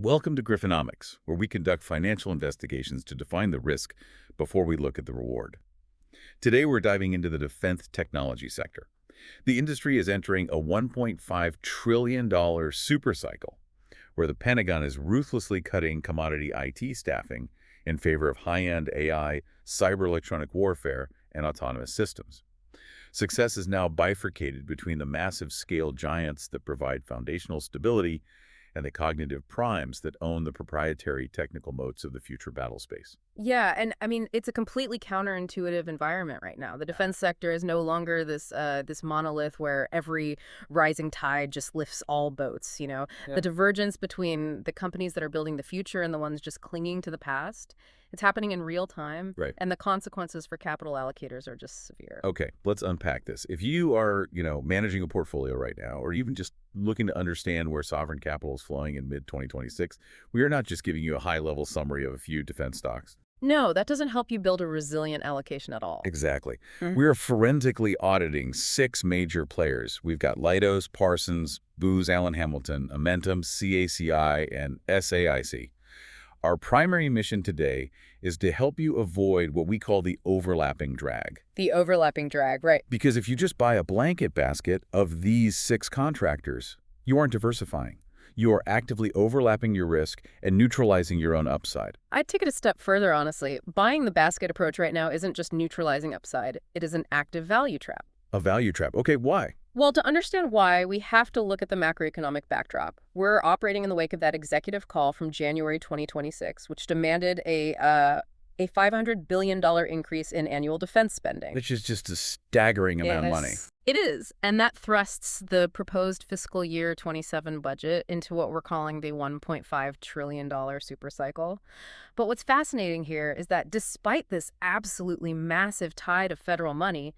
Welcome to Griffonomics, where we conduct financial investigations to define the risk before we look at the reward. Today, we're diving into the defense technology sector. The industry is entering a $1.5 trillion supercycle, where the Pentagon is ruthlessly cutting commodity IT staffing in favor of high-end AI, cyber electronic warfare, and autonomous systems. Success is now bifurcated between the massive scale giants that provide foundational stability and the cognitive primes that own the proprietary technical moats of the future battle space. Yeah, and I mean, it's a completely counterintuitive environment right now. The defense sector is no longer this monolith where every rising tide just lifts all boats, Yeah. The divergence between the companies that are building the future and the ones just clinging to the past, it's happening in real time. Right. And the consequences for capital allocators are just severe. Okay, let's unpack this. If you are, managing a portfolio right now, or even just looking to understand where sovereign capital is flowing in mid-2026, we are not just giving you a high-level summary of a few defense stocks. No, that doesn't help you build a resilient allocation at all. Exactly. We are forensically auditing 6 major players. We've got Leidos, Parsons, Booz Allen Hamilton, AMTM, CACI, and SAIC. Our primary mission today is to help you avoid what we call the overlapping drag. The overlapping drag, right. Because if you just buy a blanket basket of these 6 contractors, you aren't diversifying. You are actively overlapping your risk and neutralizing your own upside. I'd take it a step further, honestly. Buying the basket approach right now isn't just neutralizing upside. It is an active value trap. A value trap. Okay, why? Well, to understand why, we have to look at the macroeconomic backdrop. We're operating in the wake of that executive call from January 2026, which demanded a $500 billion increase in annual defense spending. Which is just a staggering amount of money. It is, and that thrusts the proposed fiscal year 27 budget into what we're calling the $1.5 trillion supercycle. But what's fascinating here is that despite this absolutely massive tide of federal money,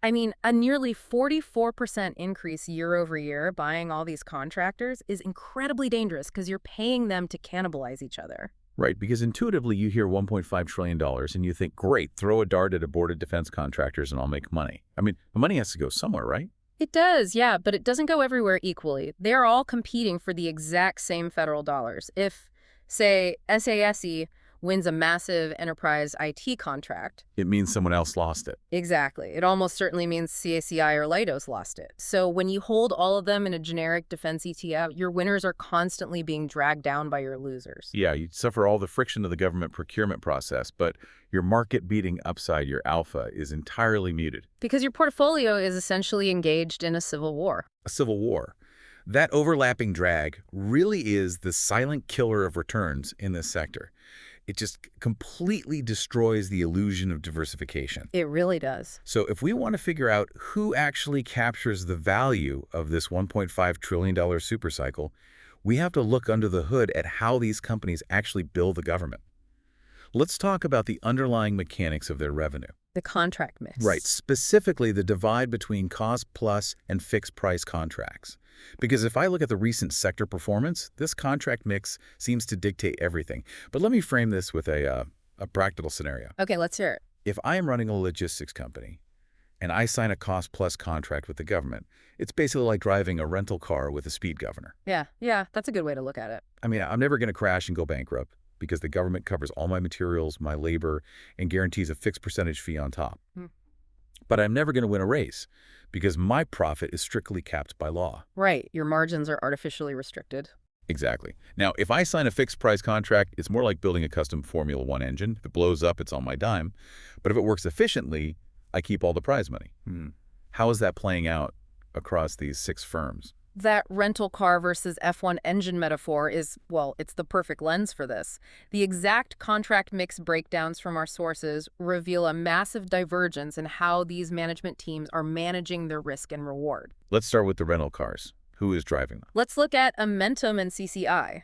I mean, a nearly 44% increase year over year buying all these contractors is incredibly dangerous because you're paying them to cannibalize each other. Right, because intuitively you hear $1.5 trillion and you think, great, throw a dart at aborted defense contractors and I'll make money. I mean, the money has to go somewhere, right? It does, yeah, but it doesn't go everywhere equally. They're all competing for the exact same federal dollars. If, say, SAIC wins a massive enterprise IT contract, It means someone else lost it. exactly. It almost certainly means CACI or Leidos lost it. So when you hold all of them in a generic defense ETF, your winners are constantly being dragged down by your losers. Yeah, you suffer all the friction of the government procurement process, but your market-beating upside, your alpha, is entirely muted. Because your portfolio is essentially engaged in a civil war. A civil war. That overlapping drag really is the silent killer of returns in this sector. It just completely destroys the illusion of diversification. It really does. So if we want to figure out who actually captures the value of this $1.5 trillion supercycle, we have to look under the hood at how these companies actually bill the government. Let's talk about the underlying mechanics of their revenue. The contract mix. Right, specifically the divide between cost-plus and fixed-price contracts. Because if I look at the recent sector performance, this contract mix seems to dictate everything. But let me frame this with a practical scenario. Okay, let's hear it. If I am running a logistics company and I sign a cost-plus contract with the government, it's basically like driving a rental car with a speed governor. Yeah, that's a good way to look at it. I mean, I'm never going to crash and go bankrupt because the government covers all my materials, my labor, and guarantees a fixed percentage fee on top. But I'm never going to win a race because my profit is strictly capped by law. Right, your margins are artificially restricted. Exactly. Now, if I sign a fixed-price contract, it's more like building a custom Formula One engine. If it blows up, it's on my dime. But if it works efficiently, I keep all the prize money. How is that playing out across these 6 firms? That rental car versus F1 engine metaphor is, well, it's the perfect lens for this. The exact contract mix breakdowns from our sources reveal a massive divergence in how these management teams are managing their risk and reward. Let's start with the rental cars. Who is driving them? Let's look at AMTM and CCI.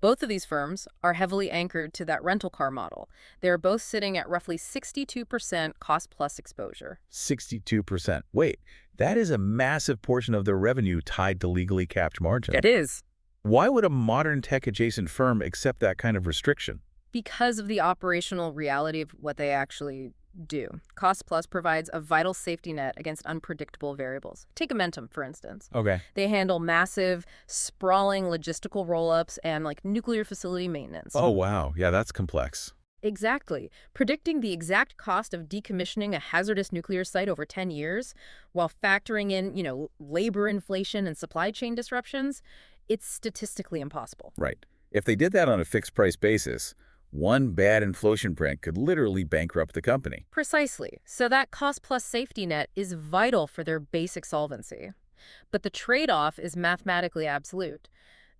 Both of these firms are heavily anchored to that rental car model. They're both sitting at roughly 62% cost-plus exposure. 62%. Wait, that is a massive portion of their revenue tied to legally capped margin. It is. Why would a modern tech-adjacent firm accept that kind of restriction? Because of the operational reality of what they actually do. Cost Plus provides a vital safety net against unpredictable variables. Take Amentum, for instance. Okay. They handle massive, sprawling logistical roll-ups and nuclear facility maintenance. Oh, wow. Yeah, that's complex. Exactly. Predicting the exact cost of decommissioning a hazardous nuclear site over 10 years while factoring in, labor inflation and supply chain disruptions, it's statistically impossible. Right. If they did that on a fixed price basis, one bad inflation print could literally bankrupt the company. Precisely. So that cost plus safety net is vital for their basic solvency. But the trade-off is mathematically absolute.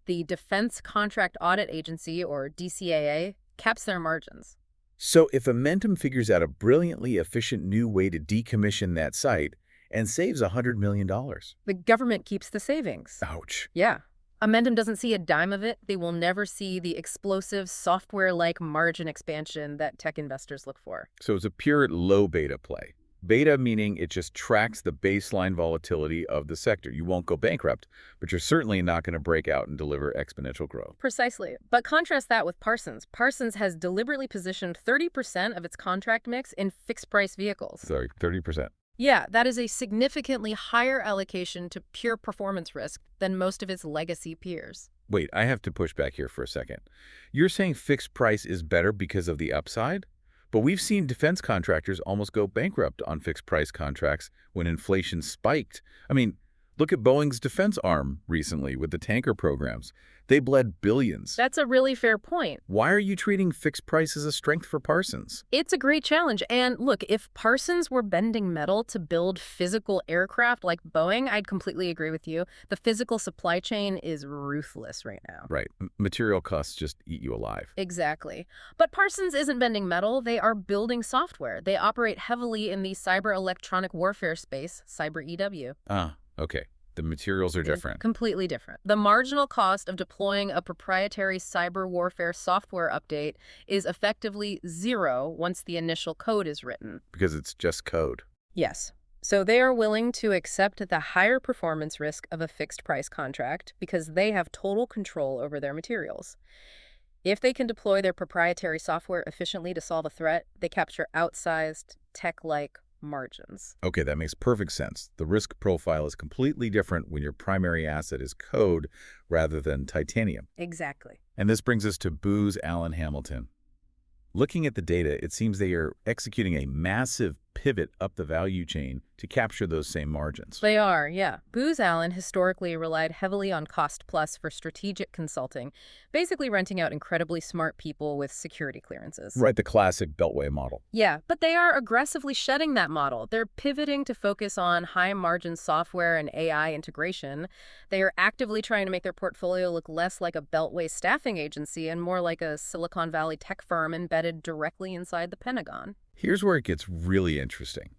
The Defense Contract Audit Agency, or DCAA, caps their margins. So if Amentum figures out a brilliantly efficient new way to decommission that site and saves $100 million. The government keeps the savings. Ouch. Yeah. Amentum doesn't see a dime of it. They will never see the explosive software-like margin expansion that tech investors look for. So it's a pure low beta play. Beta meaning it just tracks the baseline volatility of the sector. You won't go bankrupt, but you're certainly not going to break out and deliver exponential growth. Precisely. But contrast that with Parsons. Parsons has deliberately positioned 30% of its contract mix in fixed-price vehicles. Sorry, 30%. Yeah, that is a significantly higher allocation to pure performance risk than most of its legacy peers. Wait, I have to push back here for a second. You're saying fixed price is better because of the upside? But we've seen defense contractors almost go bankrupt on fixed price contracts when inflation spiked. I mean, look at Boeing's defense arm recently with the tanker programs. They bled billions. That's a really fair point. Why are you treating fixed price as a strength for Parsons? It's a great challenge. And look, if Parsons were bending metal to build physical aircraft like Boeing, I'd completely agree with you. The physical supply chain is ruthless right now. Right. Material costs just eat you alive. Exactly. But Parsons isn't bending metal. They are building software. They operate heavily in the cyber electronic warfare space, cyber EW. Ah, okay. The materials are different. Completely different. The marginal cost of deploying a proprietary cyber warfare software update is effectively zero once the initial code is written. Because it's just code. Yes. So they are willing to accept the higher performance risk of a fixed price contract because they have total control over their materials. If they can deploy their proprietary software efficiently to solve a threat, they capture outsized, tech-like margins. Okay, that makes perfect sense. The risk profile is completely different when your primary asset is code rather than titanium. Exactly. And this brings us to Booz Allen Hamilton. Looking at the data, it seems they are executing a massive pivot up the value chain to capture those same margins. They are, yeah. Booz Allen historically relied heavily on cost plus for strategic consulting, basically renting out incredibly smart people with security clearances. Right, the classic Beltway model. Yeah, but they are aggressively shedding that model. They're pivoting to focus on high-margin software and AI integration. They are actively trying to make their portfolio look less like a Beltway staffing agency and more like a Silicon Valley tech firm embedded directly inside the Pentagon. Here's where it gets really interesting.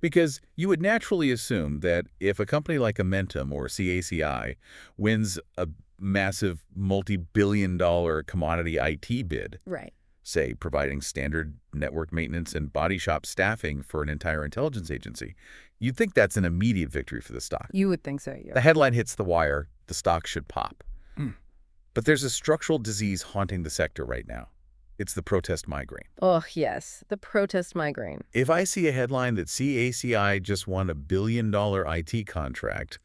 Because you would naturally assume that if a company like Amentum or CACI wins a massive multi-billion-dollar commodity IT bid, right, say providing standard network maintenance and body shop staffing for an entire intelligence agency, you'd think that's an immediate victory for the stock. You would think so, yeah. The headline hits the wire, the stock should pop. But there's a structural disease haunting the sector right now. It's the protest migraine. Oh, yes, the protest migraine. If I see a headline that CACI just won $1 billion IT contract,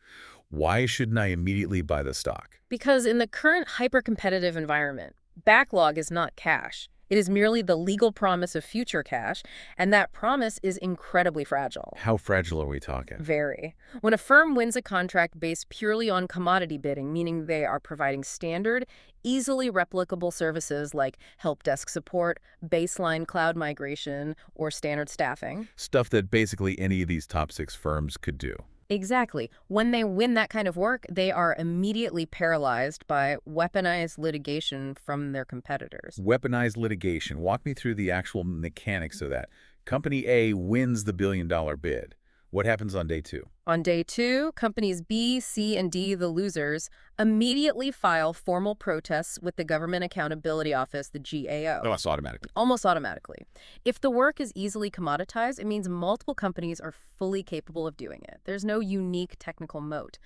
why shouldn't I immediately buy the stock? Because in the current hyper-competitive environment, backlog is not cash. It is merely the legal promise of future cash, and that promise is incredibly fragile. How fragile are we talking? Very. When a firm wins a contract based purely on commodity bidding, meaning they are providing standard, easily replicable services like help desk support, baseline cloud migration, or standard staffing. Stuff that basically any of these top 6 firms could do. Exactly. When they win that kind of work, they are immediately paralyzed by weaponized litigation from their competitors. Weaponized litigation. Walk me through the actual mechanics of that. Company A wins the $1 billion bid. What happens on day 2? On day 2, companies B, C, and D, the losers, immediately file formal protests with the Government Accountability Office, the GAO. Oh, that's automatically. Almost automatically. If the work is easily commoditized, it means multiple companies are fully capable of doing it. There's no unique technical moat.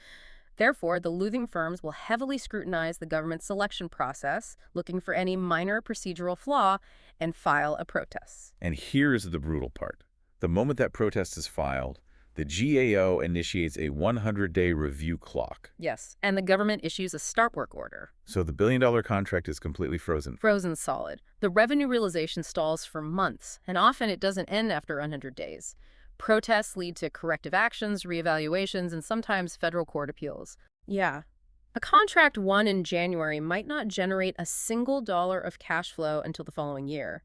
Therefore, the losing firms will heavily scrutinize the government selection process, looking for any minor procedural flaw, and file a protest. And here's the brutal part. The moment that protest is filed, the GAO initiates a 100-day review clock. Yes, and the government issues a start work order. So the billion-dollar contract is completely frozen. Frozen solid. The revenue realization stalls for months, and often it doesn't end after 100 days. Protests lead to corrective actions, reevaluations, and sometimes federal court appeals. Yeah. A contract won in January might not generate a single dollar of cash flow until the following year.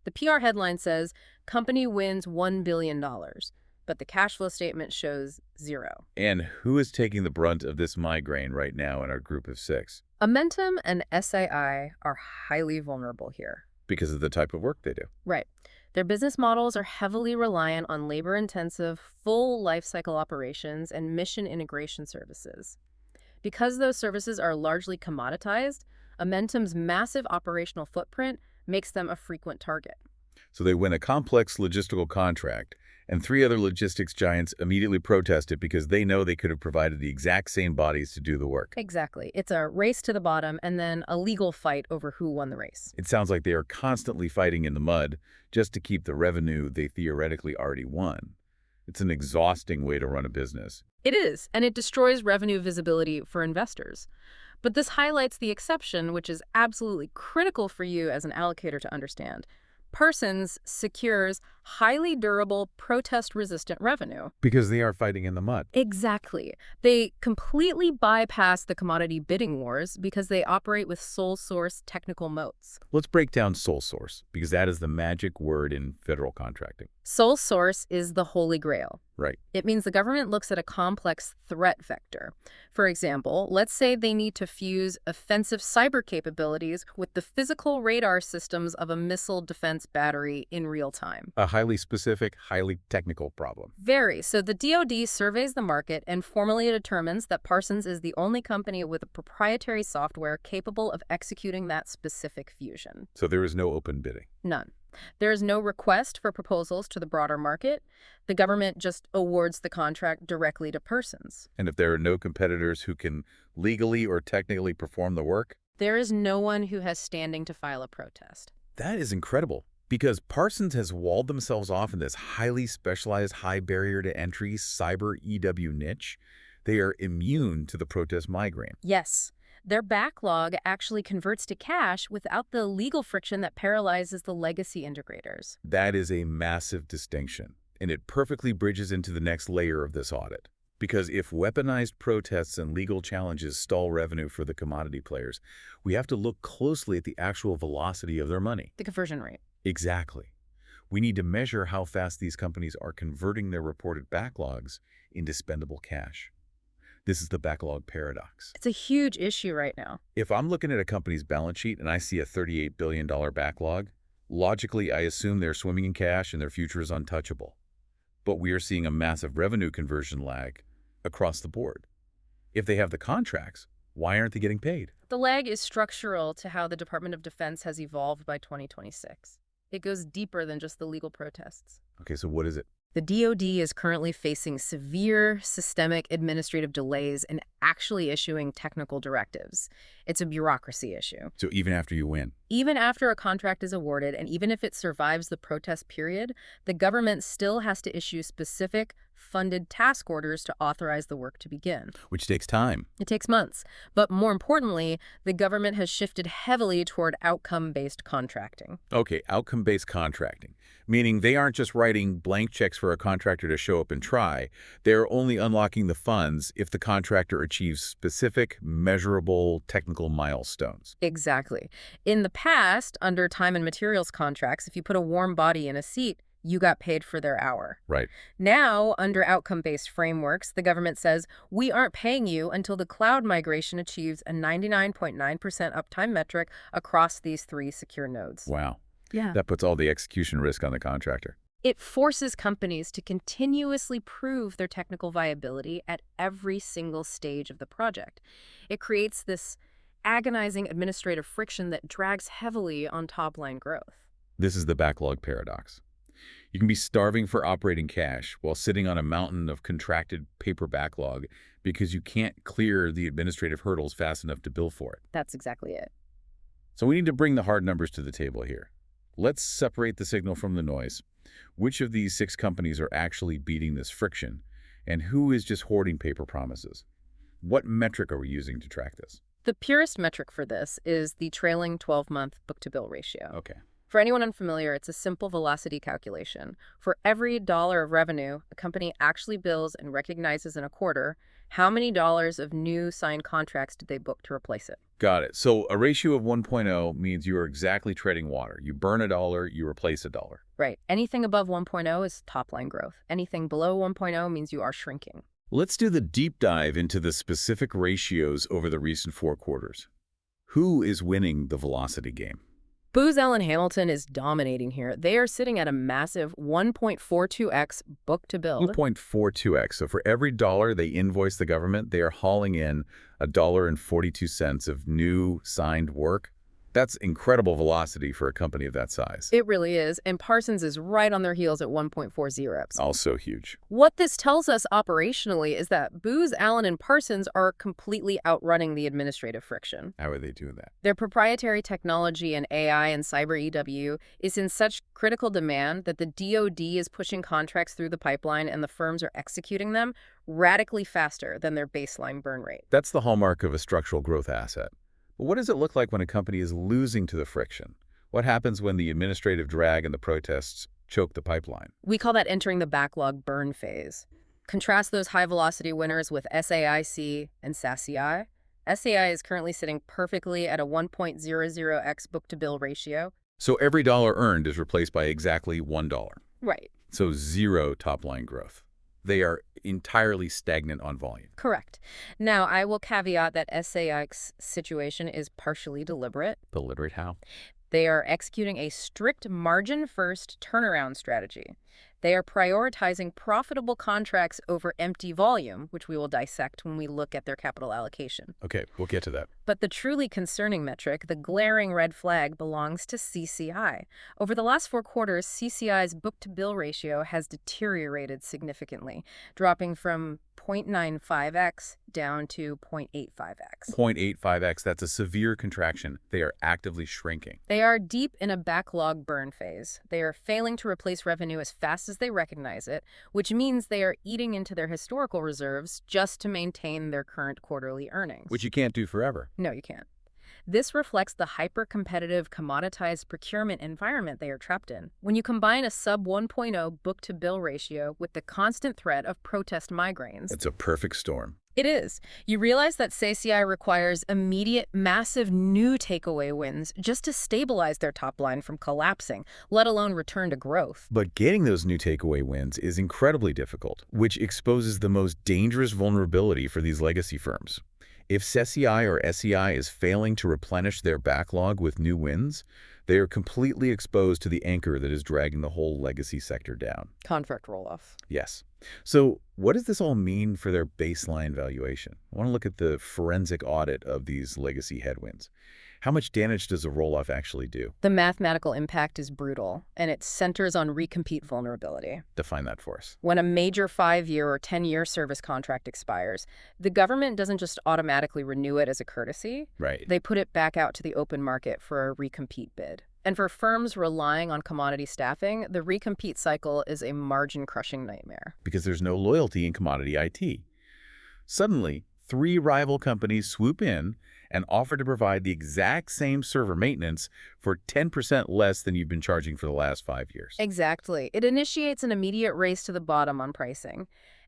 The PR headline says, company wins $1 billion, but the cash flow statement shows zero. And who is taking the brunt of this migraine right now in our group of 6? AMTM and SAIC are highly vulnerable here. Because of the type of work they do. Right. Their business models are heavily reliant on labor-intensive, full lifecycle operations and mission integration services. Because those services are largely commoditized, Amentum's massive operational footprint makes them a frequent target. So they win a complex logistical contract, and 3 other logistics giants immediately protest it because they know they could have provided the exact same bodies to do the work. Exactly. It's a race to the bottom and then a legal fight over who won the race. It sounds like they are constantly fighting in the mud just to keep the revenue they theoretically already won. It's an exhausting way to run a business. It is, and it destroys revenue visibility for investors. But this highlights the exception, which is absolutely critical for you as an allocator to understand. Parsons secures highly durable, protest-resistant revenue. Because they are fighting in the mud. Exactly. They completely bypass the commodity bidding wars because they operate with sole source technical moats. Let's break down sole source, because that is the magic word in federal contracting. Sole source is the holy grail. Right. It means the government looks at a complex threat vector. For example, let's say they need to fuse offensive cyber capabilities with the physical radar systems of a missile defense battery in real time. A highly specific, highly technical problem. Very. So the DoD surveys the market and formally determines that Parsons is the only company with a proprietary software capable of executing that specific fusion. So there is no open bidding. None. There is no request for proposals to the broader market. The government just awards the contract directly to Parsons. And if there are no competitors who can legally or technically perform the work? There is no one who has standing to file a protest. That is incredible, because Parsons has walled themselves off in this highly specialized, high barrier to entry cyber EW niche. They are immune to the protest migraine. Yes. Their backlog actually converts to cash without the legal friction that paralyzes the legacy integrators. That is a massive distinction, and it perfectly bridges into the next layer of this audit. Because if weaponized protests and legal challenges stall revenue for the commodity players, we have to look closely at the actual velocity of their money. The conversion rate. Exactly. We need to measure how fast these companies are converting their reported backlogs into spendable cash. This is the backlog paradox. It's a huge issue right now. If I'm looking at a company's balance sheet and I see a $38 billion backlog, logically I assume they're swimming in cash and their future is untouchable. But we are seeing a massive revenue conversion lag across the board. If they have the contracts, why aren't they getting paid? The lag is structural to how the Department of Defense has evolved by 2026. It goes deeper than just the legal protests. Okay, so what is it? The DoD is currently facing severe systemic administrative delays in actually issuing technical directives. It's a bureaucracy issue. So even after you win? Even after a contract is awarded, and even if it survives the protest period, the government still has to issue specific funded task orders to authorize the work to begin. Which takes time. It takes months. But more importantly, the government has shifted heavily toward outcome-based contracting. Okay, outcome-based contracting, meaning they aren't just writing blank checks for a contractor to show up and try. They're only unlocking the funds if the contractor achieves specific, measurable technical milestones. Exactly. In the past, under time and materials contracts, if you put a warm body in a seat, you got paid for their hour. Right. Now, under outcome-based frameworks, the government says, we aren't paying you until the cloud migration achieves a 99.9% uptime metric across these 3 secure nodes. Wow. Yeah. That puts all the execution risk on the contractor. It forces companies to continuously prove their technical viability at every single stage of the project. It creates this agonizing administrative friction that drags heavily on top-line growth. This is the backlog paradox. You can be starving for operating cash while sitting on a mountain of contracted paper backlog because you can't clear the administrative hurdles fast enough to bill for it. That's exactly it. So we need to bring the hard numbers to the table here. Let's separate the signal from the noise. Which of these 6 companies are actually beating this friction, and who is just hoarding paper promises? What metric are we using to track this? The purest metric for this is the trailing 12-month book-to-bill ratio. Okay. For anyone unfamiliar, it's a simple velocity calculation. For every dollar of revenue a company actually bills and recognizes in a quarter, how many dollars of new signed contracts did they book to replace it? Got it. So a ratio of 1.0 means you are exactly treading water. You burn a dollar, you replace a dollar. Right. Anything above 1.0 is top-line growth. Anything below 1.0 means you are shrinking. Let's do the deep dive into the specific ratios over the recent 4 quarters. Who is winning the velocity game? Booz Allen Hamilton is dominating here. They are sitting at a massive 1.42x book-to-bill. 1.42x. So for every dollar they invoice the government, they are hauling in $1.42 of new signed work. That's incredible velocity for a company of that size. It really is, and Parsons is right on their heels at 1.40x. Also huge. What this tells us operationally is that Booz Allen and Parsons are completely outrunning the administrative friction. How are they doing that? Their proprietary technology in AI and cyber EW is in such critical demand that the DoD is pushing contracts through the pipeline and the firms are executing them radically faster than their baseline burn rate. That's the hallmark of a structural growth asset. But what does it look like when a company is losing to the friction? What happens when the administrative drag and the protests choke the pipeline? We call that entering the backlog burn phase. Contrast those high-velocity winners with SAIC and CACI. SAI is currently sitting perfectly at a 1.00x book-to-bill ratio. So every dollar earned is replaced by exactly $1. Right. So 0 top-line growth. They are entirely stagnant on volume. Correct. Now, I will caveat that SAIC's situation is partially deliberate. Deliberate how? They are executing a strict margin-first turnaround strategy. They are prioritizing profitable contracts over empty volume, which we will dissect when we look at their capital allocation. Okay, we'll get to that. But the truly concerning metric, the glaring red flag, belongs to CCI. Over the last 4 quarters, CCI's book-to-bill ratio has deteriorated significantly, dropping from 0.95x down to 0.85x. 0.85x, that's a severe contraction. They are actively shrinking. They are deep in a backlog burn phase. They are failing to replace revenue as fast as they recognize it, which means they are eating into their historical reserves just to maintain their current quarterly earnings. Which you can't do forever. No, you can't. This reflects the hyper-competitive, commoditized procurement environment they are trapped in. When you combine a sub 1.0 book-to-bill ratio with the constant threat of protest migraines, It's a perfect storm. it is. You realize that CACI requires immediate, massive new takeaway wins just to stabilize their top line from collapsing, let alone return to growth. But getting those new takeaway wins is incredibly difficult, which exposes the most dangerous vulnerability for these legacy firms. If CACI or SEI is failing to replenish their backlog with new wins, they are completely exposed to the anchor that is dragging the whole legacy sector down. Contract roll-off. Yes. So what does this all mean for their baseline valuation? I want to look at the forensic audit of these legacy headwinds. How much damage does a roll-off actually do? The mathematical impact is brutal, and it centers on recompete vulnerability. Define that for us. When a major 5-year or 10-year service contract expires, the government doesn't just automatically renew it as a courtesy. Right. They put it back out to the open market for a recompete bid. And for firms relying on commodity staffing, the recompete cycle is a margin-crushing nightmare. Because there's no loyalty in commodity IT. Suddenly, 3 rival companies swoop in and offer to provide the exact same server maintenance for 10% less than you've been charging for the last 5 years. Exactly. It initiates an immediate race to the bottom on pricing.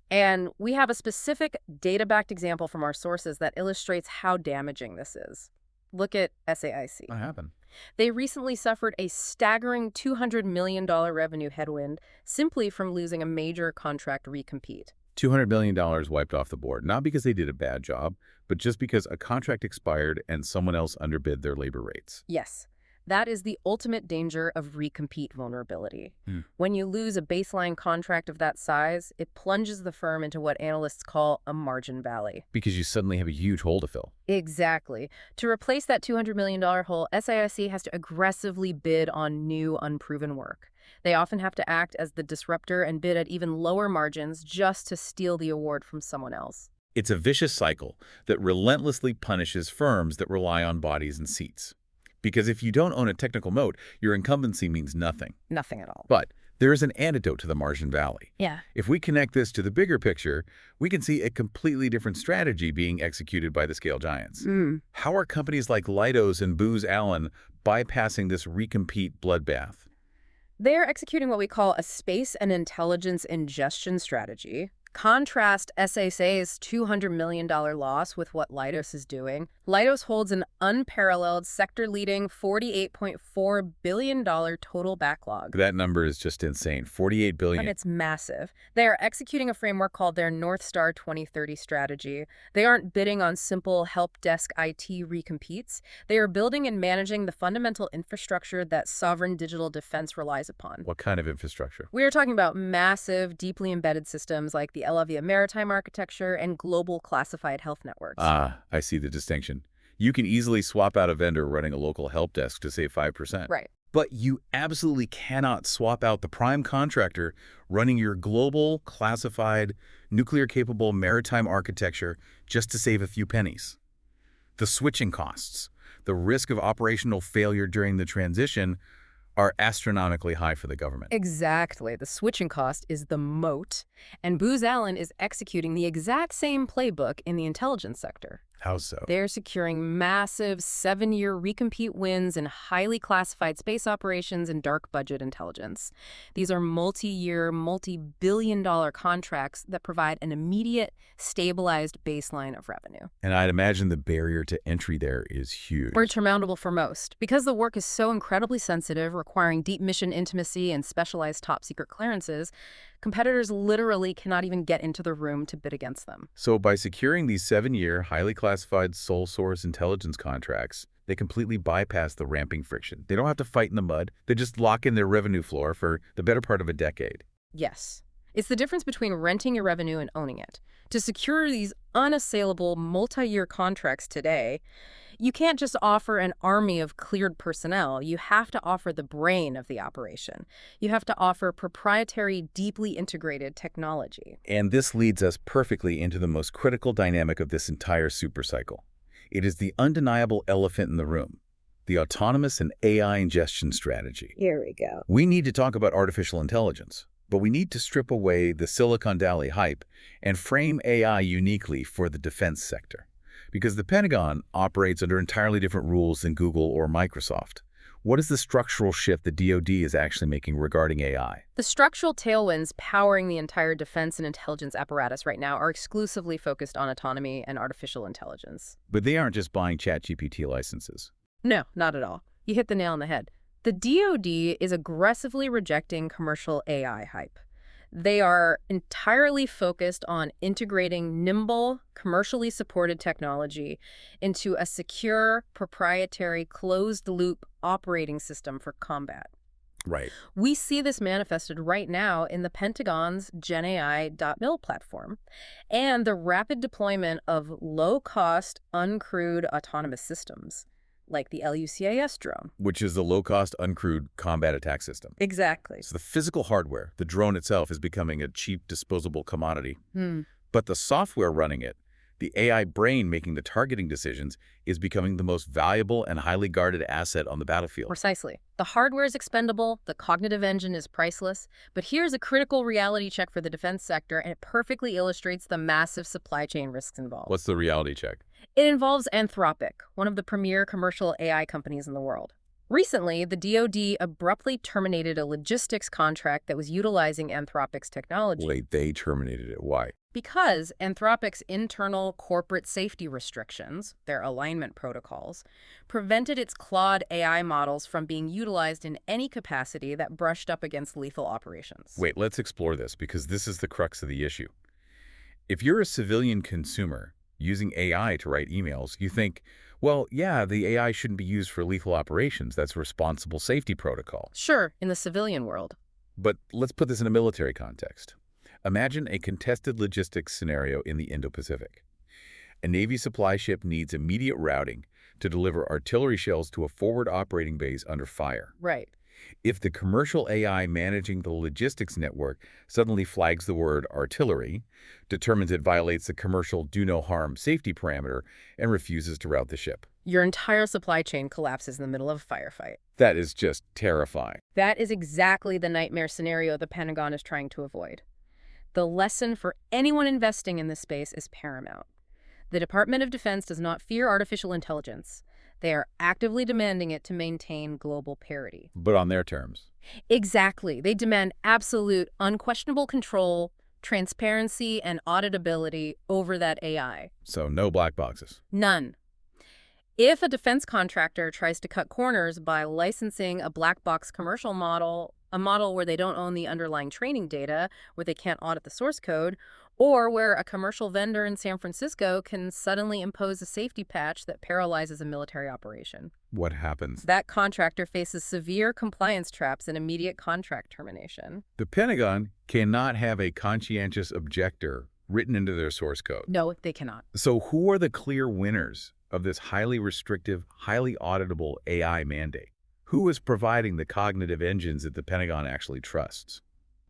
And we have a specific data-backed example from our sources that illustrates how damaging this is. Look at SAIC. What happened? They recently suffered a staggering $200 million revenue headwind simply from losing a major contract recompete. $200 million wiped off the board, not because they did a bad job, but just because a contract expired and someone else underbid their labor rates. Yes, that is the ultimate danger of recompete vulnerability. When you lose a baseline contract of that size, it plunges the firm into what analysts call a margin valley. Because you suddenly have a huge hole to fill. Exactly. To replace that $200 million hole, SAIC has to aggressively bid on new, unproven work. They often have to act as the disruptor and bid at even lower margins just to steal the award from someone else. It's a vicious cycle that relentlessly punishes firms that rely on bodies and seats. Because if you don't own a technical moat, your incumbency means nothing. Nothing at all. But there is an antidote to the margin valley. Yeah. If we connect this to the bigger picture, we can see a completely different strategy being executed by the scale giants. How are companies like Leidos and Booz Allen bypassing this recompete bloodbath? They're executing what we call a space and intelligence ingestion strategy. Contrast SAIC's $200 million loss with what Leidos is doing. Leidos holds an unparalleled sector-leading $48.4 billion total backlog. That number is just insane, $48 billion. And it's massive. They are executing a framework called their North Star 2030 strategy. They aren't bidding on simple help desk IT recompetes. They are building and managing the fundamental infrastructure that sovereign digital defense relies upon. What kind of infrastructure? We are talking about massive, deeply embedded systems like the LDOS maritime architecture and global classified health networks. Ah, I see the distinction. You can easily swap out a vendor running a local help desk to save 5%. Right. But you absolutely cannot swap out the prime contractor running your global, classified, nuclear-capable maritime architecture just to save a few pennies. The switching costs, the risk of operational failure during the transition are astronomically high for the government. Exactly. The switching cost is the moat, and Booz Allen is executing the exact same playbook in the intelligence sector. How so? They're securing massive 7-year recompete wins in highly classified space operations and dark budget intelligence. These are multi-year, multi-billion-dollar contracts that provide an immediate, stabilized baseline of revenue. And I'd imagine the barrier to entry there is huge. Or surmountable for most. Because the work is so incredibly sensitive, requiring deep mission intimacy and specialized top-secret clearances, competitors literally cannot even get into the room to bid against them. So by securing these 7-year, highly classified sole source intelligence contracts, they completely bypass the ramping friction. They don't have to fight in the mud. They just lock in their revenue floor for the better part of a decade. Yes. It's the difference between renting your revenue and owning it. To secure these unassailable multi-year contracts today, you can't just offer an army of cleared personnel. You have to offer the brain of the operation. You have to offer proprietary, deeply integrated technology. And this leads us perfectly into the most critical dynamic of this entire supercycle. It is the undeniable elephant in the room, the autonomous and AI ingestion strategy. Here we go. We need to talk about artificial intelligence, but we need to strip away the Silicon Valley hype and frame AI uniquely for the defense sector. Because the Pentagon operates under entirely different rules than Google or Microsoft. What is the structural shift the DoD is actually making regarding AI? The structural tailwinds powering the entire defense and intelligence apparatus right now are exclusively focused on autonomy and artificial intelligence. But they aren't just buying ChatGPT licenses. No, not at all. You hit the nail on the head. The DoD is aggressively rejecting commercial AI hype. They are entirely focused on integrating nimble, commercially supported technology into a secure, proprietary, closed-loop operating system for combat. Right. We see this manifested right now in the Pentagon's GenAI.mil platform and the rapid deployment of low-cost, uncrewed autonomous systems, like the LUCAS drone. Which is the low-cost, uncrewed combat attack system. Exactly. So the physical hardware, the drone itself, is becoming a cheap, disposable commodity. But the software running it, the AI brain making the targeting decisions, is becoming the most valuable and highly guarded asset on the battlefield. Precisely. The hardware is expendable, the cognitive engine is priceless, but here's a critical reality check for the defense sector, and it perfectly illustrates the massive supply chain risks involved. What's the reality check? It involves Anthropic, one of the premier commercial AI companies in the world. Recently, the DoD abruptly terminated a logistics contract that was utilizing Anthropic's technology. Wait, they terminated it. Why? Because Anthropic's internal corporate safety restrictions, their alignment protocols, prevented its Claude AI models from being utilized in any capacity that brushed up against lethal operations. Wait, let's explore this, because this is the crux of the issue. If you're a civilian consumer using AI to write emails, you think, well, yeah, the AI shouldn't be used for lethal operations. That's a responsible safety protocol. Sure, in the civilian world. But let's put this in a military context. Imagine a contested logistics scenario in the Indo-Pacific. A Navy supply ship needs immediate routing to deliver artillery shells to a forward operating base under fire. Right. If the commercial AI managing the logistics network suddenly flags the word artillery, determines it violates the commercial do no harm safety parameter, and refuses to route the ship. Your entire supply chain collapses in the middle of a firefight. That is just terrifying. That is exactly the nightmare scenario the Pentagon is trying to avoid. The lesson for anyone investing in this space is paramount. The Department of Defense does not fear artificial intelligence. They are actively demanding it to maintain global parity. But on their terms. Exactly. They demand absolute, unquestionable control, transparency, and auditability over that AI. So no black boxes. None. If a defense contractor tries to cut corners by licensing a black box commercial model, a model where they don't own the underlying training data, where they can't audit the source code, or where a commercial vendor in San Francisco can suddenly impose a safety patch that paralyzes a military operation. What happens? That contractor faces severe compliance traps and immediate contract termination. The Pentagon cannot have a conscientious objector written into their source code. No, they cannot. So who are the clear winners of this highly restrictive, highly auditable AI mandate? Who is providing the cognitive engines that the Pentagon actually trusts?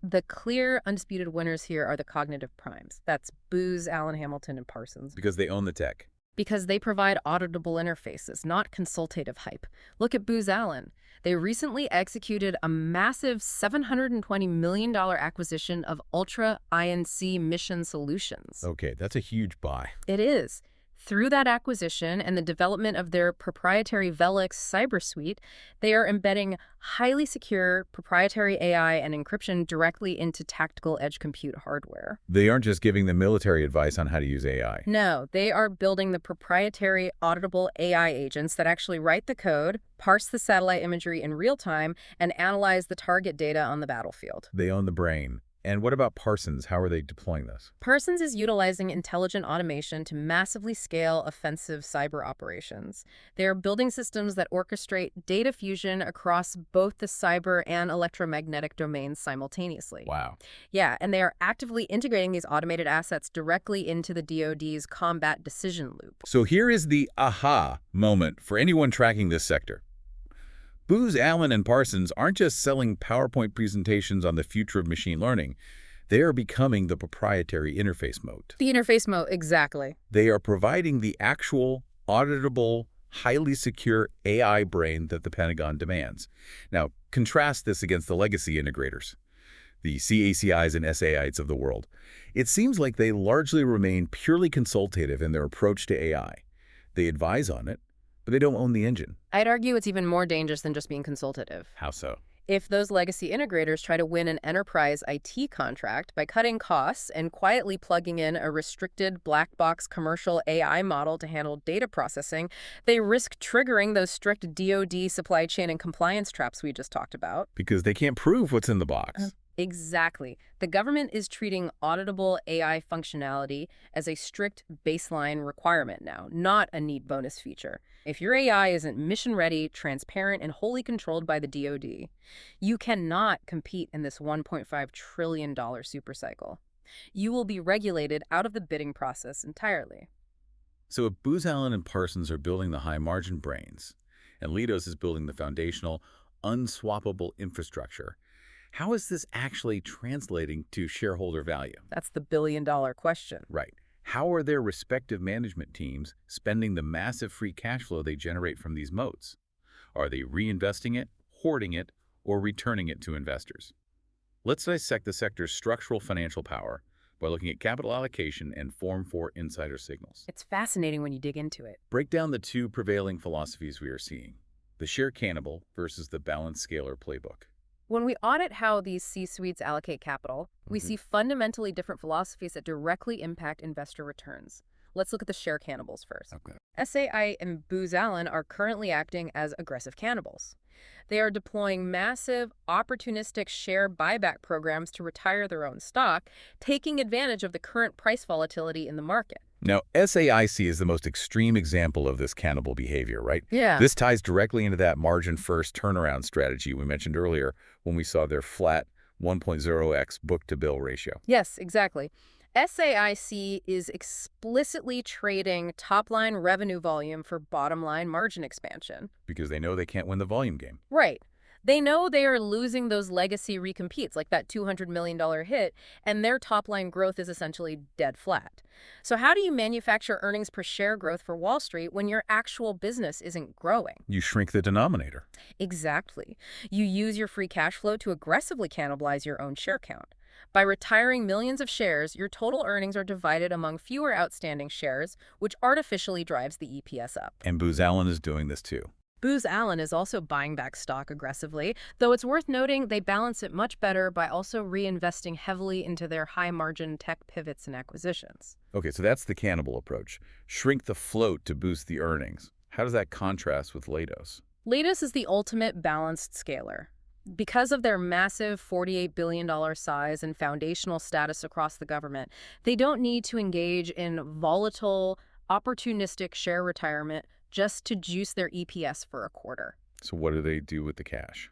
The clear, undisputed winners here are the cognitive primes. That's Booz Allen, Hamilton, and Parsons. Because they own the tech. Because they provide auditable interfaces, not consultative hype. Look at Booz Allen. They recently executed a massive $720 million acquisition of Ultra INC Mission Solutions. Okay, that's a huge buy. It is. Through that acquisition and the development of their proprietary Velix cyber suite, they are embedding highly secure proprietary AI and encryption directly into tactical edge compute hardware. They aren't just giving the military advice on how to use AI. No, they are building the proprietary auditable AI agents that actually write the code, parse the satellite imagery in real time, and analyze the target data on the battlefield. They own the brain. And what about Parsons? How are they deploying this? Parsons is utilizing intelligent automation to massively scale offensive cyber operations. They are building systems that orchestrate data fusion across both the cyber and electromagnetic domains simultaneously. Wow. Yeah, and they are actively integrating these automated assets directly into the DoD's combat decision loop. So here is the aha moment for anyone tracking this sector. Booz Allen and Parsons aren't just selling PowerPoint presentations on the future of machine learning. They are becoming the proprietary interface moat. The interface moat, exactly. They are providing the actual, auditable, highly secure AI brain that the Pentagon demands. Now, contrast this against the legacy integrators, the CACIs and SAICs of the world. It seems like they largely remain purely consultative in their approach to AI. They advise on it, but they don't own the engine. I'd argue it's even more dangerous than just being consultative. How so? If those legacy integrators try to win an enterprise IT contract by cutting costs and quietly plugging in a restricted black box commercial AI model to handle data processing, they risk triggering those strict DoD supply chain and compliance traps we just talked about. Because they can't prove what's in the box. Exactly. The government is treating auditable AI functionality as a strict baseline requirement now, not a neat bonus feature. If your AI isn't mission-ready, transparent, and wholly controlled by the DoD, you cannot compete in this $1.5 trillion supercycle. You will be regulated out of the bidding process entirely. So if Booz Allen and Parsons are building the high-margin brains, and Leidos is building the foundational, unswappable infrastructure, how is this actually translating to shareholder value? That's the billion-dollar question. Right. How are their respective management teams spending the massive free cash flow they generate from these moats? Are they reinvesting it, hoarding it, or returning it to investors? Let's dissect the sector's structural financial power by looking at capital allocation and Form 4 insider signals. It's fascinating when you dig into it. Break down the two prevailing philosophies we are seeing, the sheer cannibal versus the balanced scalar playbook. When we audit how these C-suites allocate capital, we see fundamentally different philosophies that directly impact investor returns. Let's look at the share cannibals first. Okay. SAI and Booz Allen are currently acting as aggressive cannibals. They are deploying massive, opportunistic share buyback programs to retire their own stock, taking advantage of the current price volatility in the market. Now, SAIC is the most extreme example of this cannibal behavior, right? Yeah. This ties directly into that margin-first turnaround strategy we mentioned earlier when we saw their flat 1.0x book-to-bill ratio. Yes, exactly. SAIC is explicitly trading top-line revenue volume for bottom-line margin expansion. Because they know they can't win the volume game. Right. They know they are losing those legacy recompetes, like that $200 million hit, and their top-line growth is essentially dead flat. So how do you manufacture earnings per share growth for Wall Street when your actual business isn't growing? You shrink the denominator. Exactly. You use your free cash flow to aggressively cannibalize your own share count. By retiring millions of shares, your total earnings are divided among fewer outstanding shares, which artificially drives the EPS up. And Booz Allen is doing this too. Booz Allen is also buying back stock aggressively, though it's worth noting they balance it much better by also reinvesting heavily into their high-margin tech pivots and acquisitions. Okay, so that's the cannibal approach. Shrink the float to boost the earnings. How does that contrast with Leidos? Leidos is the ultimate balanced scaler. Because of their massive $48 billion size and foundational status across the government, they don't need to engage in volatile, opportunistic share retirement just to juice their EPS for a quarter. So what do they do with the cash?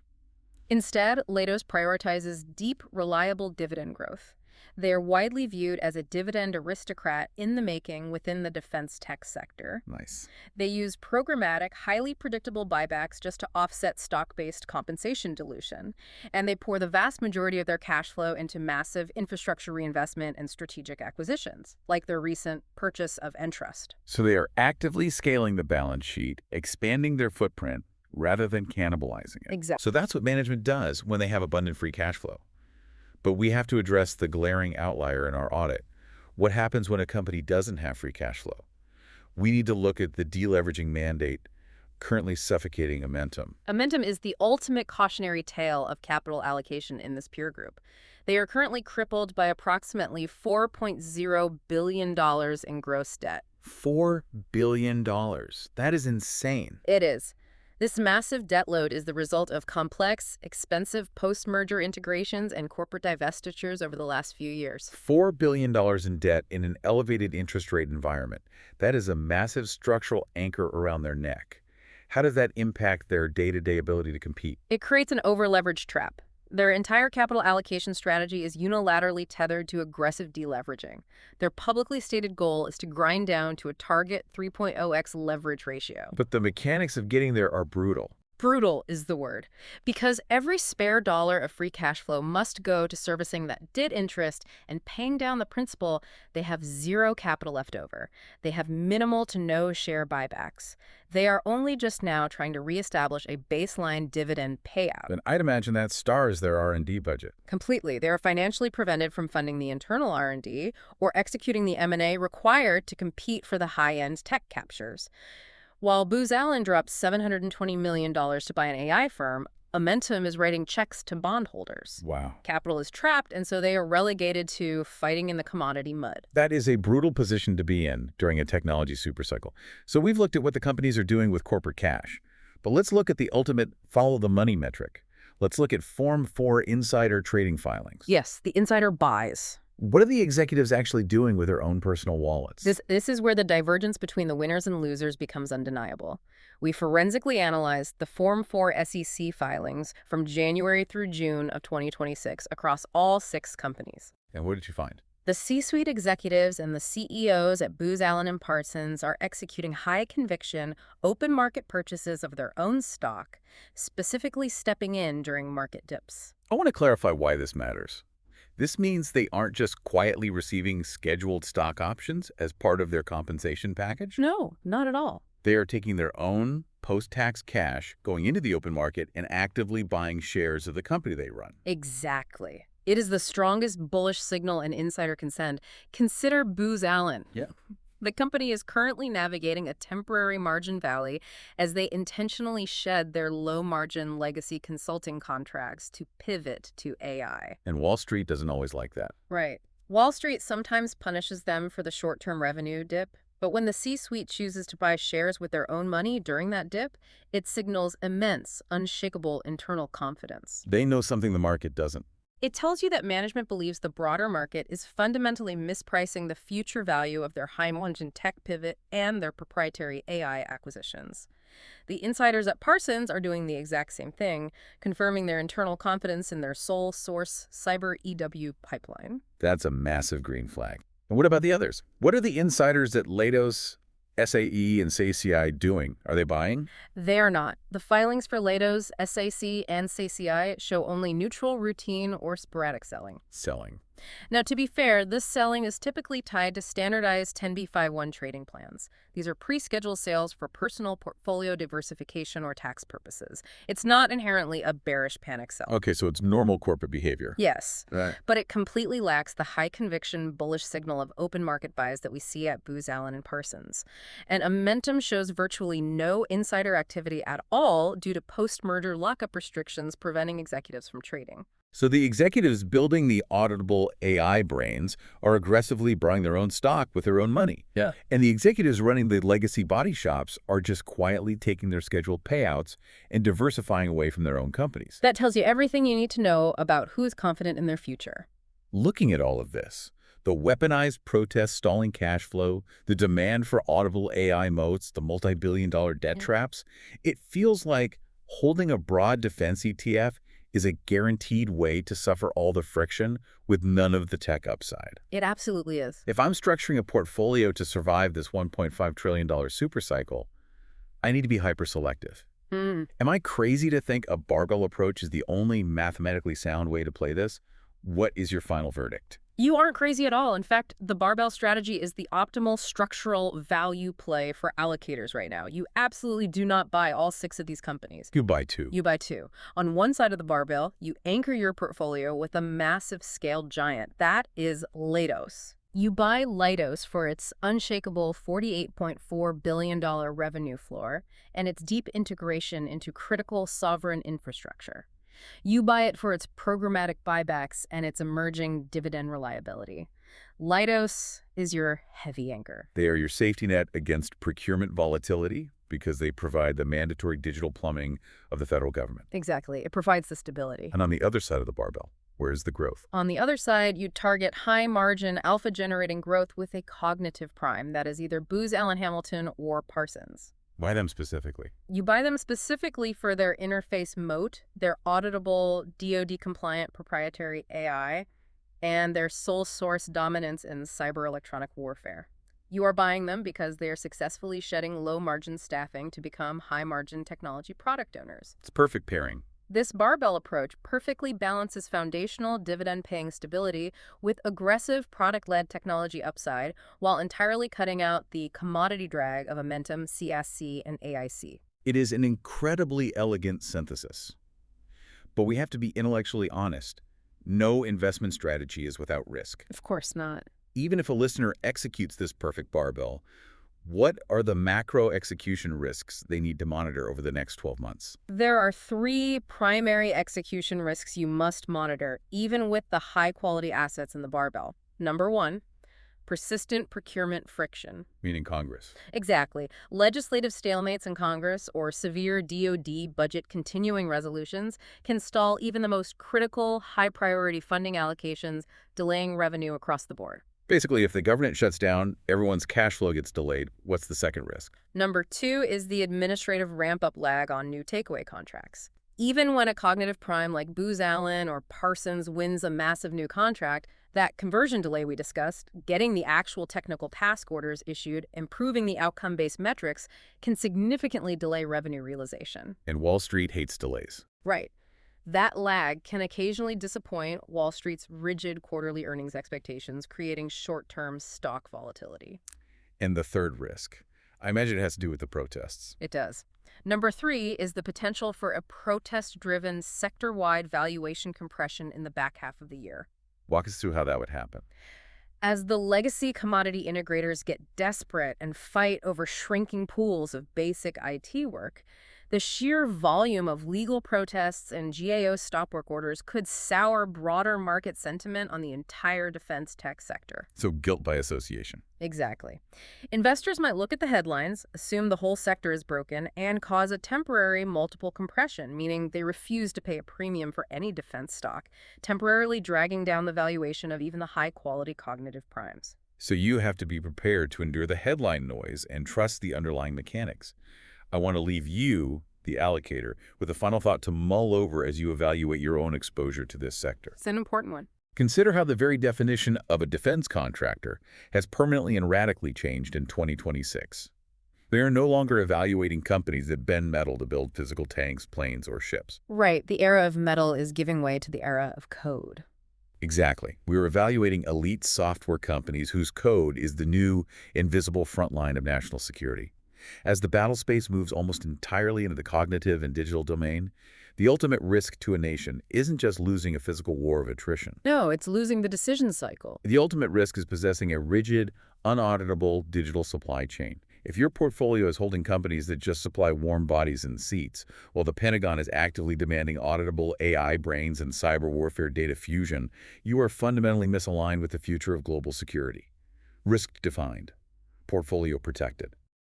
Instead, Leidos prioritizes deep, reliable dividend growth. They are widely viewed as a dividend aristocrat in the making within the defense tech sector. Nice. They use programmatic, highly predictable buybacks just to offset stock-based compensation dilution. And they pour the vast majority of their cash flow into massive infrastructure reinvestment and strategic acquisitions, like their recent purchase of Entrust. So they are actively scaling the balance sheet, expanding their footprint, rather than cannibalizing it. Exactly. So that's what management does when they have abundant free cash flow. But we have to address the glaring outlier in our audit. What happens when a company doesn't have free cash flow? We need to look at the deleveraging mandate currently suffocating AMTM. AMTM is the ultimate cautionary tale of capital allocation in this peer group. They are currently crippled by approximately $4.0 billion in gross debt. $4 billion. That is insane. It is. This massive debt load is the result of complex, expensive post-merger integrations and corporate divestitures over the last few years. $4 billion in debt in an elevated interest rate environment. That is a massive structural anchor around their neck. How does that impact their day-to-day ability to compete? It creates an over-leveraged trap. Their entire capital allocation strategy is unilaterally tethered to aggressive deleveraging. Their publicly stated goal is to grind down to a target 3.0x leverage ratio. But the mechanics of getting there are brutal. Brutal is the word, because every spare dollar of free cash flow must go to servicing that debt interest and paying down the principal. They have zero capital left over. They have minimal to no share buybacks. They are only just now trying to reestablish a baseline dividend payout. Then I'd imagine that stars their R&D budget. Completely. They are financially prevented from funding the internal R&D or executing the M&A required to compete for the high-end tech captures. While Booz Allen dropped $720 million to buy an AI firm, AMTM is writing checks to bondholders. Wow. Capital is trapped, and so they are relegated to fighting in the commodity mud. That is a brutal position to be in during a technology supercycle. So we've looked at what the companies are doing with corporate cash. But let's look at the ultimate follow-the-money metric. Let's look at Form 4 insider trading filings. Yes, the insider buys. What are the executives actually doing with their own personal wallets? This is where the divergence between the winners and losers becomes undeniable. We forensically analyzed the Form 4 SEC filings from January through June of 2026 across all 6 companies. And what did you find? The C-suite executives and the CEOs at Booz Allen and Parsons are executing high-conviction, open market purchases of their own stock, specifically stepping in during market dips. I want to clarify why this matters. This means they aren't just quietly receiving scheduled stock options as part of their compensation package. No, not at all. They are taking their own post-tax cash, going into the open market, and actively buying shares of the company they run. Exactly. It is the strongest bullish signal in insider consent. Consider Booz Allen. Yeah. The company is currently navigating a temporary margin valley as they intentionally shed their low-margin legacy consulting contracts to pivot to AI. And Wall Street doesn't always like that. Right. Wall Street sometimes punishes them for the short-term revenue dip, but when the C-suite chooses to buy shares with their own money during that dip, it signals immense, unshakable internal confidence. They know something the market doesn't. It tells you that management believes the broader market is fundamentally mispricing the future value of their high-margin tech pivot and their proprietary AI acquisitions. The insiders at Parsons are doing the exact same thing, confirming their internal confidence in their sole source cyber EW pipeline. That's a massive green flag. And what about the others? What are the insiders at Leidos SAE and CACI doing? Are they buying? They are not. The filings for Leidos, SAIC, and CACI show only neutral, routine, or sporadic selling. Selling. Now, to be fair, this selling is typically tied to standardized 10b5-1 trading plans. These are pre-scheduled sales for personal portfolio diversification or tax purposes. It's not inherently a bearish panic sell. Okay, so it's normal corporate behavior. Yes, Right. but it completely lacks the high-conviction bullish signal of open market buys that we see at Booz Allen and Parsons. And Amentum shows virtually no insider activity at all due to post-merger lockup restrictions preventing executives from trading. So the executives building the auditable AI brains are aggressively buying their own stock with their own money. Yeah. And the executives running the legacy body shops are just quietly taking their scheduled payouts and diversifying away from their own companies. That tells you everything you need to know about who is confident in their future. Looking at all of this, the weaponized protests stalling cash flow, the demand for audible AI moats, the multi-billion-dollar debt traps, it feels like holding a broad defense ETF is a guaranteed way to suffer all the friction with none of the tech upside. It absolutely is. If I'm structuring a portfolio to survive this $1.5 trillion supercycle, I need to be hyper-selective. Am I crazy to think a barbell approach is the only mathematically sound way to play this? What is your final verdict? You aren't crazy at all. In fact, the barbell strategy is the optimal structural value play for allocators right now. You absolutely do not buy all 6 of these companies. You buy 2. You buy 2. On one side of the barbell, you anchor your portfolio with a massive scaled giant. That is Leidos. You buy Leidos for its unshakable $48.4 billion revenue floor and its deep integration into critical sovereign infrastructure. You buy it for its programmatic buybacks and its emerging dividend reliability. Leidos is your heavy anchor. They are your safety net against procurement volatility because they provide the mandatory digital plumbing of the federal government. Exactly. It provides the stability. And on the other side of the barbell, where is the growth? On the other side, you target high-margin, alpha-generating growth with a cognitive prime that is either Booz Allen Hamilton or Parsons. Why them specifically? You buy them specifically for their interface moat, their auditable, DoD-compliant proprietary AI, and their sole source dominance in cyber electronic warfare. You are buying them because they are successfully shedding low-margin staffing to become high-margin technology product owners. It's perfect pairing. This barbell approach perfectly balances foundational dividend-paying stability with aggressive product-led technology upside while entirely cutting out the commodity drag of Amentum, CACI, and AIC. It is an incredibly elegant synthesis. But we have to be intellectually honest. No investment strategy is without risk. Of course not. Even if a listener executes this perfect barbell, what are the macro execution risks they need to monitor over the next 12 months? There are 3 primary execution risks you must monitor, even with the high-quality assets in the barbell. Number 1, persistent procurement friction. Meaning Congress. Exactly. Legislative stalemates in Congress or severe DoD budget continuing resolutions can stall even the most critical, high-priority funding allocations, delaying revenue across the board. Basically, if the government shuts down, everyone's cash flow gets delayed. What's the second risk? Number 2 is the administrative ramp-up lag on new takeaway contracts. Even when a cognitive prime like Booz Allen or Parsons wins a massive new contract, that conversion delay we discussed, getting the actual technical task orders issued, improving the outcome-based metrics, can significantly delay revenue realization. And Wall Street hates delays. Right. That lag can occasionally disappoint Wall Street's rigid quarterly earnings expectations, creating short-term stock volatility. And the third risk, I imagine it has to do with the protests. It does. Number 3 is the potential for a protest-driven sector-wide valuation compression in the back half of the year. Walk us through how that would happen. As the legacy commodity integrators get desperate and fight over shrinking pools of basic IT work, the sheer volume of legal protests and GAO stop work orders could sour broader market sentiment on the entire defense tech sector. So guilt by association. Exactly. Investors might look at the headlines, assume the whole sector is broken, and cause a temporary multiple compression, meaning they refuse to pay a premium for any defense stock, temporarily dragging down the valuation of even the high-quality cognitive primes. So you have to be prepared to endure the headline noise and trust the underlying mechanics. I want to leave you, the allocator, with a final thought to mull over as you evaluate your own exposure to this sector. It's an important one. Consider how the very definition of a defense contractor has permanently and radically changed in 2026. They are no longer evaluating companies that bend metal to build physical tanks, planes, or ships. Right, the era of metal is giving way to the era of code. Exactly. We are evaluating elite software companies whose code is the new, invisible front line of national security. As the battlespace moves almost entirely into the cognitive and digital domain, the ultimate risk to a nation isn't just losing a physical war of attrition. No, it's losing the decision cycle. The ultimate risk is possessing a rigid, unauditable digital supply chain. If your portfolio is holding companies that just supply warm bodies and seats, while the Pentagon is actively demanding auditable AI brains and cyber warfare data fusion, you are fundamentally misaligned with the future of global security. Risk defined, portfolio protected.